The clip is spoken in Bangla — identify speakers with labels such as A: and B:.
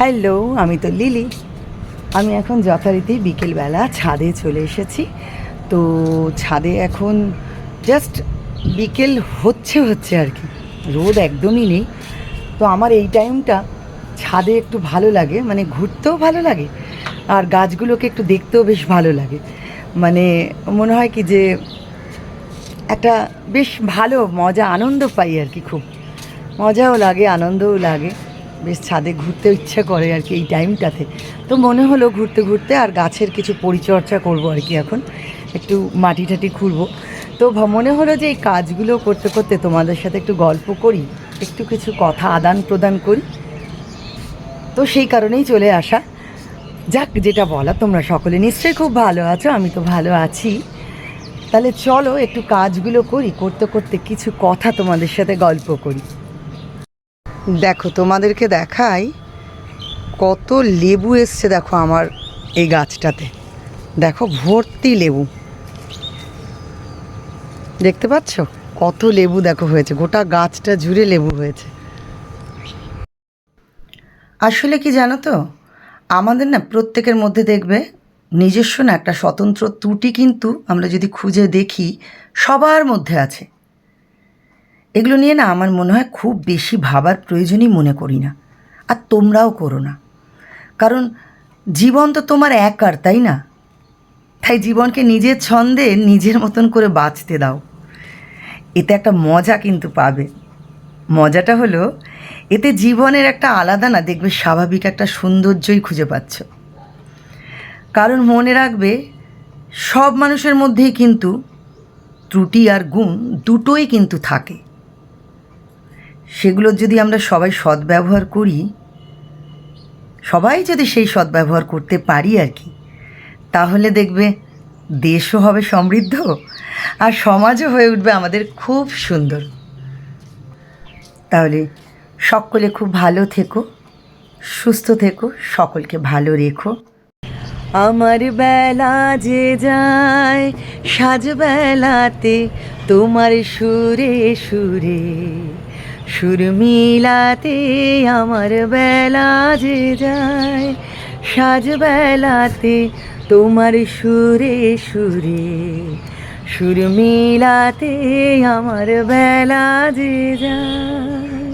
A: হ্যালো, আমি তো লিলি। আমি এখন যথারীতি বিকেলবেলা ছাদে চলে এসেছি। তো ছাদে এখন জাস্ট বিকেল হচ্ছে আর কি, রোদ একদমই নেই। তো আমার এই টাইমটা ছাদে একটু ভালো লাগে, মানে ঘুরতেও ভালো লাগে আর গাছগুলোকে একটু দেখতেও বেশ ভালো লাগে। মানে মনে হয় কি যে একটা বেশ ভালো মজা আনন্দ পাই আর কি, খুব মজাও লাগে আনন্দও লাগে। বেশ ছাদে ঘুরতেও ইচ্ছা করে আর কি এই টাইমটাতে। তো মনে হলো ঘুরতে ঘুরতে আর গাছের কিছু পরিচর্যা করব আর কি, এখন একটু মাটি টাটি খুঁড়বো। তো মনে হলো যে এই কাজগুলো করতে করতে তোমাদের সাথে একটু গল্প করি, একটু কিছু কথা আদান প্রদান করি। তো সেই কারণেই চলে আসা। যাক, যেটা বলা, তোমরা সকলে নিশ্চয়ই খুব ভালো আছো, আমি তো ভালো আছি। তাহলে চলো একটু কাজগুলো করি, করতে করতে কিছু কথা তোমাদের সাথে গল্প করি। দেখো, তোমাদেরকে দেখাই কত লেবু এসছে। দেখো আমার এই গাছটাতে, দেখো ভর্তি লেবু, দেখতে পাচ্ছ কত লেবু দেখো হয়েছে, গোটা গাছটা জুড়ে লেবু হয়েছে। আসলে কি জানো তো, আমাদের না প্রত্যেকের মধ্যে দেখবে নিজস্ব না একটা স্বতন্ত্র ত্রুটি, কিন্তু আমরা যদি খুঁজে দেখি সবার মধ্যে আছে। এগুলো নিয়ে না আমার মনে হয় খুব বেশি ভাবার প্রয়োজনই মনে করি না, আর তোমরাও করো না। কারণ জীবন তো তোমার একার, তাই না? তাই জীবনকে নিজের ছন্দে নিজের মতন করে বাঁচতে দাও, এতে একটা মজা কিন্তু পাবে। মজাটা হলো এতে জীবনের একটা আলাদা না দেখবে স্বাভাবিক একটা সৌন্দর্যই খুঁজে পাচ্ছ। কারণ মনে রাখবে, সব মানুষের মধ্যেই কিন্তু ত্রুটি আর গুণ দুটোই কিন্তু থাকে। সেগুলোর যদি আমরা সবাই সদ্ব্যবহার করি, সবাই যদি সেই সদ্ব্যবহার করতে পারি আর কি, তাহলে দেখবে দেশও হবে সমৃদ্ধ আর সমাজও হয়ে উঠবে আমাদের খুব সুন্দর। তাহলে সকলে খুব ভালো থেকো, সুস্থ থেকো, সকলকে ভালো রেখো। আমার বেলা যে যায় সাজবেলাতে, তোমার সুরে সুরে সুর মিলাতে। আমার বেলা যে যায় সাজবেলাতে, তোমার সুরে সুরে সুর মিলাতে। আমার বেলা যে যায়।